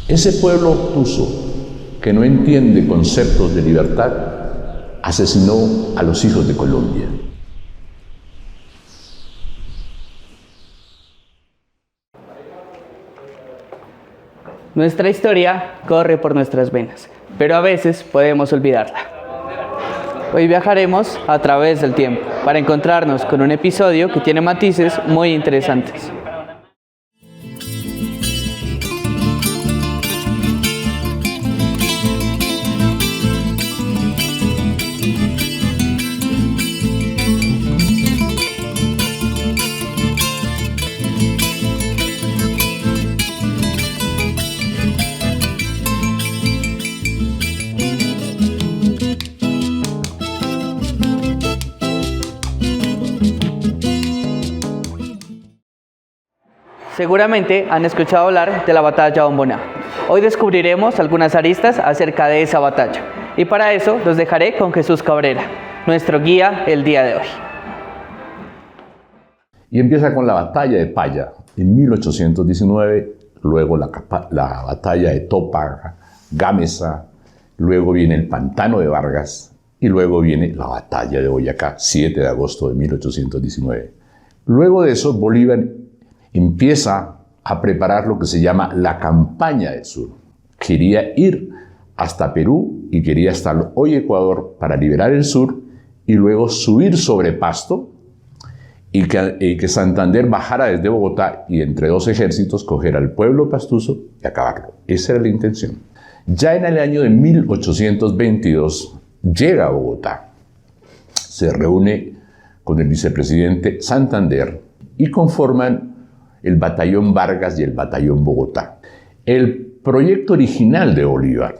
Ese pueblo obtuso, que no entiende conceptos de libertad, asesinó a los hijos de Colombia. Nuestra historia corre por nuestras venas, pero a veces podemos olvidarla. Hoy viajaremos a través del tiempo para encontrarnos con un episodio que tiene matices muy interesantes. Seguramente han escuchado hablar de la batalla de Bomboná. Hoy descubriremos algunas aristas acerca de esa batalla. Y para eso los dejaré con Jesús Cabrera, nuestro guía el día de hoy. Y empieza con la batalla de Paya en 1819, luego la batalla de Topa, Gámeza, luego viene el Pantano de Vargas y luego viene la batalla de Boyacá, 7 de agosto de 1819. Luego de eso, Bolívar empieza a preparar lo que se llama la campaña del sur. Quería ir hasta Perú y quería hasta hoy Ecuador para liberar el sur y luego subir sobre Pasto y que Santander bajara desde Bogotá y entre dos ejércitos coger al pueblo pastuso y acabarlo. Esa era la intención. Ya en el año de 1822 llega a Bogotá, se reúne con el vicepresidente Santander y conforman el Batallón Vargas y el Batallón Bogotá. El proyecto original de Bolívar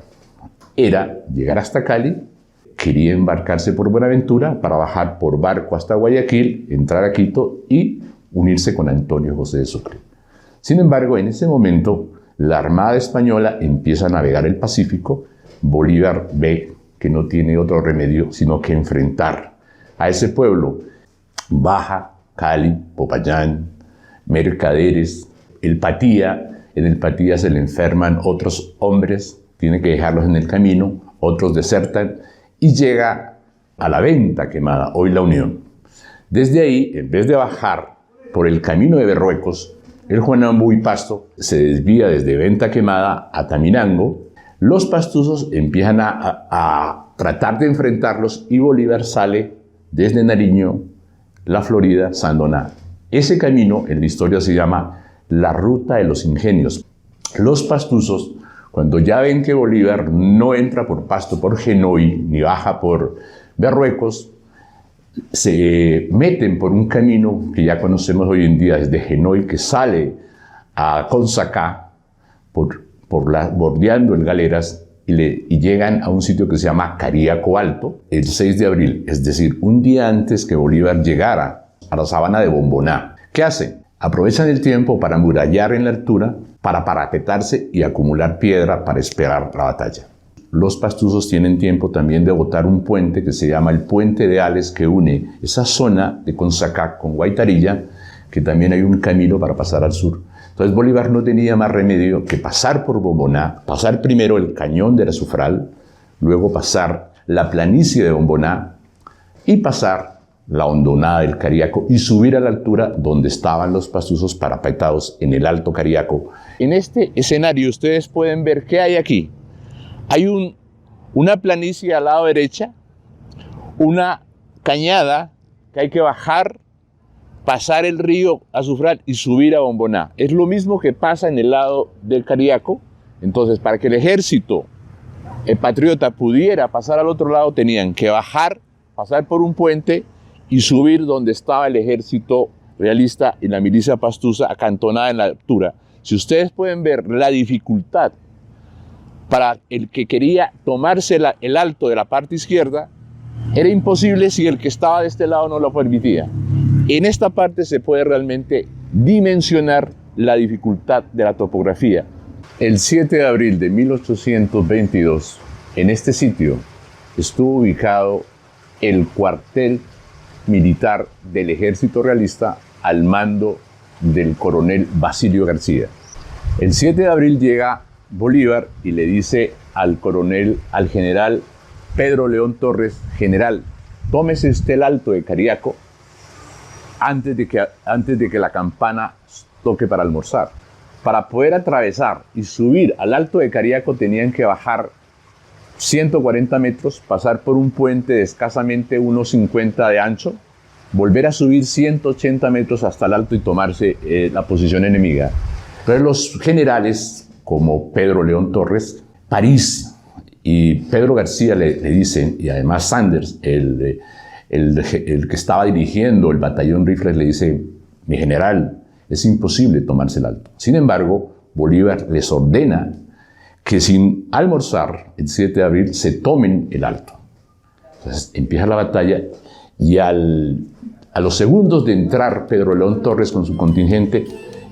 era llegar hasta Cali, quería embarcarse por Buenaventura para bajar por barco hasta Guayaquil, entrar a Quito y unirse con Antonio José de Sucre. Sin embargo, en ese momento, la Armada Española empieza a navegar el Pacífico. Bolívar ve que no tiene otro remedio sino que enfrentar a ese pueblo. Baja Cali, Popayán, Mercaderes, el Patía. En el Patía se le enferman otros hombres, tiene que dejarlos en el camino, otros desertan y llega a la Venta Quemada, hoy La Unión. Desde ahí, en vez de bajar por el camino de Berruecos, el Juanambu y Pasto se desvía desde Venta Quemada a Taminango. Los pastusos empiezan a tratar de enfrentarlos y Bolívar sale desde Nariño, La Florida, Sandoná. Ese camino en la historia se llama la Ruta de los Ingenios. Los pastusos, cuando ya ven que Bolívar no entra por Pasto, por Genoy, ni baja por Berruecos, se meten por un camino que ya conocemos hoy en día desde Genoy, que sale a Consacá, bordeando el Galeras, y llegan a un sitio que se llama Cariaco Alto, el 6 de abril, es decir, un día antes que Bolívar llegara a la sabana de Bomboná. ¿Qué hacen? Aprovechan el tiempo para amurallar en la altura, para parapetarse y acumular piedra para esperar la batalla. Los pastusos tienen tiempo también de botar un puente que se llama el Puente de Ales, que une esa zona de Consacá con Guaitarilla, que también hay un camino para pasar al sur. Entonces Bolívar no tenía más remedio que pasar por Bomboná, pasar primero el cañón de Azufral, luego pasar la planicie de Bomboná y pasar la hondonada del Cariaco y subir a la altura donde estaban los pastusos parapetados en el Alto Cariaco. En este escenario ustedes pueden ver qué hay aquí. Hay una planicie al lado derecha, una cañada que hay que bajar, pasar el río Azufral y subir a Bomboná. Es lo mismo que pasa en el lado del Cariaco. Entonces, para que el ejército patriota pudiera pasar al otro lado, tenían que bajar, pasar por un puente y subir donde estaba el ejército realista y la milicia pastusa acantonada en la altura. Si ustedes pueden ver la dificultad para el que quería tomarse el alto de la parte izquierda, era imposible si el que estaba de este lado no lo permitía. En esta parte se puede realmente dimensionar la dificultad de la topografía. El 7 de abril de 1822, en este sitio, estuvo ubicado el cuartel militar del ejército realista al mando del coronel Basilio García. El 7 de abril llega Bolívar y le dice al general Pedro León Torres: general, tómese usted el Alto de Cariaco antes de que la campana toque para almorzar. Para poder atravesar y subir al Alto de Cariaco tenían que bajar 140 metros, pasar por un puente de escasamente unos 50 de ancho, volver a subir 180 metros hasta el Alto y tomarse la posición enemiga. Pero los generales, como Pedro León Torres, París y Pedro García le dicen, y además Sanders, el que estaba dirigiendo el batallón Rifles, le dice: mi general, es imposible tomarse el Alto. Sin embargo, Bolívar les ordena que sin almorzar, el 7 de abril, se tomen el Alto. Entonces empieza la batalla y a los segundos de entrar Pedro León Torres con su contingente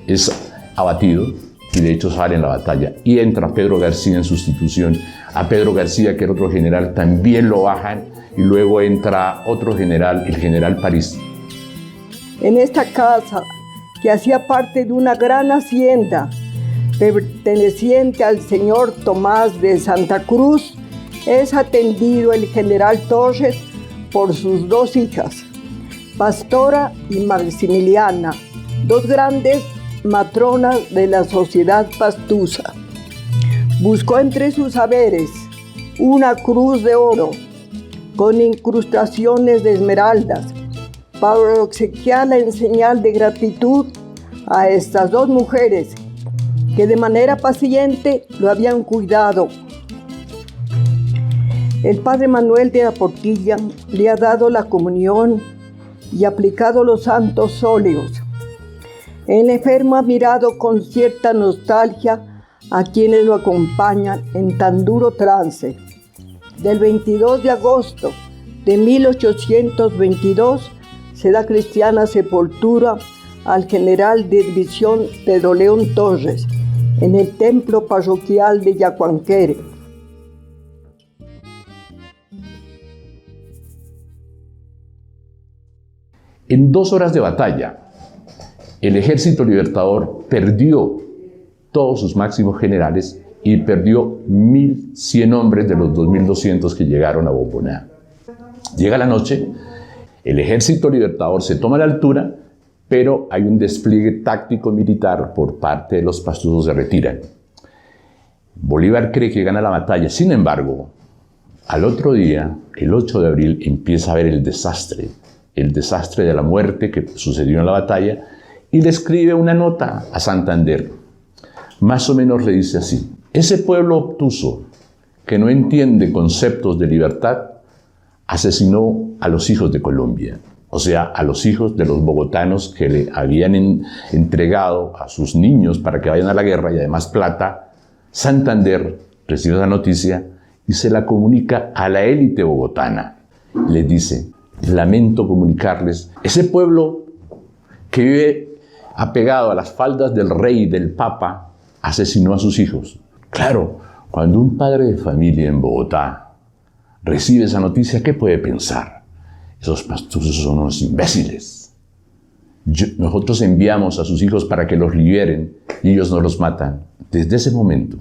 es abatido y de hecho sale en la batalla. Y entra Pedro García en sustitución. A Pedro García, que era otro general, también lo bajan y luego entra otro general, el general París. En esta casa, que hacía parte de una gran hacienda perteneciente al señor Tomás de Santa Cruz, es atendido el general Torres por sus dos hijas, Pastora y Maximiliana, dos grandes matronas de la sociedad pastusa. Buscó entre sus haberes una cruz de oro con incrustaciones de esmeraldas para obsequiarla en señal de gratitud a estas dos mujeres que de manera paciente lo habían cuidado. El padre Manuel de la Portilla le ha dado la comunión y aplicado los santos óleos. El enfermo ha mirado con cierta nostalgia a quienes lo acompañan en tan duro trance. Del 22 de agosto de 1822 se da cristiana sepultura al general de división Pedro León Torres en el templo parroquial de Yacuanquere. En 2 horas de batalla, el Ejército Libertador perdió todos sus máximos generales y perdió 1.100 hombres de los 2.200 que llegaron a Bomboná. Llega la noche, el Ejército Libertador se toma la altura, pero hay un despliegue táctico militar por parte de los pastusos, se retiran. Bolívar cree que gana la batalla. Sin embargo, al otro día, el 8 de abril, empieza a ver el desastre de la muerte que sucedió en la batalla, y le escribe una nota a Santander. Más o menos le dice así: ese pueblo obtuso que no entiende conceptos de libertad asesinó a los hijos de Colombia, o sea, a los hijos de los bogotanos que le habían entregado a sus niños para que vayan a la guerra y además plata. Santander recibe la noticia y se la comunica a la élite bogotana. Les dice: lamento comunicarles, ese pueblo que vive apegado a las faldas del rey y del papa asesinó a sus hijos. Claro, cuando un padre de familia en Bogotá recibe esa noticia, ¿qué puede pensar? Esos pastusos son unos imbéciles. Nosotros enviamos a sus hijos para que los liberen y ellos no los matan. Desde ese momento,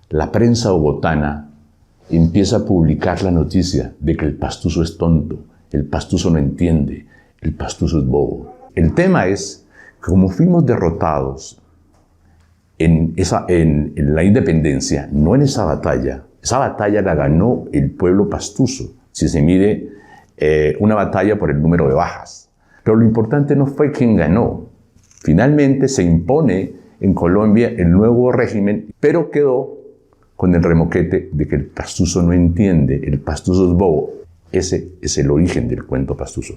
la prensa bogotana empieza a publicar la noticia de que el pastuso es tonto, el pastuso no entiende, el pastuso es bobo. El tema es que como fuimos derrotados en la independencia, no en esa batalla la ganó el pueblo pastuso, si se mide una batalla por el número de bajas. Pero lo importante no fue quién ganó. Finalmente se impone en Colombia el nuevo régimen, pero quedó con el remoquete de que el pastuso no entiende, el pastuso es bobo. Ese es el origen del cuento pastuso.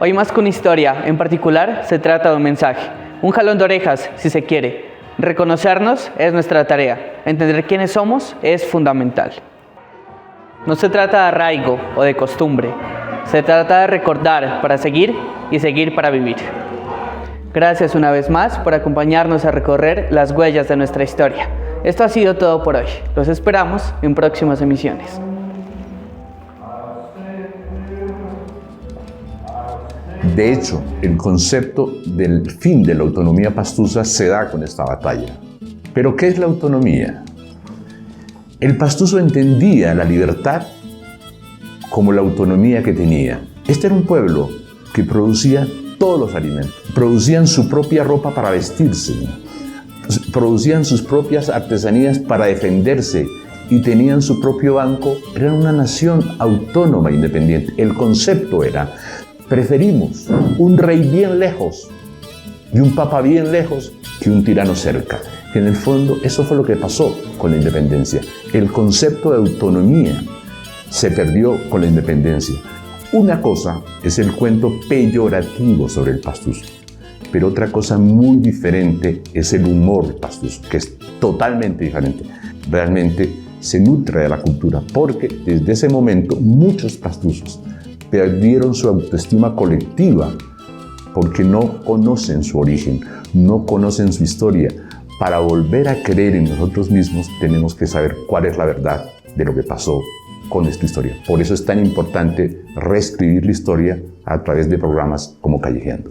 Hoy más que una historia, en particular, se trata de un mensaje, un jalón de orejas, si se quiere. Reconocernos es nuestra tarea, entender quiénes somos es fundamental. No se trata de arraigo o de costumbre, se trata de recordar para seguir y seguir para vivir. Gracias una vez más por acompañarnos a recorrer las huellas de nuestra historia. Esto ha sido todo por hoy. Los esperamos en próximas emisiones. De hecho, el concepto del fin de la autonomía pastusa se da con esta batalla. Pero ¿qué es la autonomía? El pastuso entendía la libertad como la autonomía que tenía. Este era un pueblo que producía todos los alimentos. Producían su propia ropa para vestirse, producían sus propias artesanías para defenderse y tenían su propio banco. Eran una nación autónoma e independiente. El concepto era: preferimos un rey bien lejos y un papa bien lejos que un tirano cerca. Que en el fondo eso fue lo que pasó con la independencia. El concepto de autonomía se perdió con la independencia. Una cosa es el cuento peyorativo sobre el pastuso, pero otra cosa muy diferente es el humor pastuso, que es totalmente diferente. Realmente se nutre de la cultura, porque desde ese momento muchos pastusos perdieron su autoestima colectiva porque no conocen su origen, no conocen su historia. Para volver a creer en nosotros mismos tenemos que saber cuál es la verdad de lo que pasó con esta historia. Por eso es tan importante reescribir la historia a través de programas como Callejeando.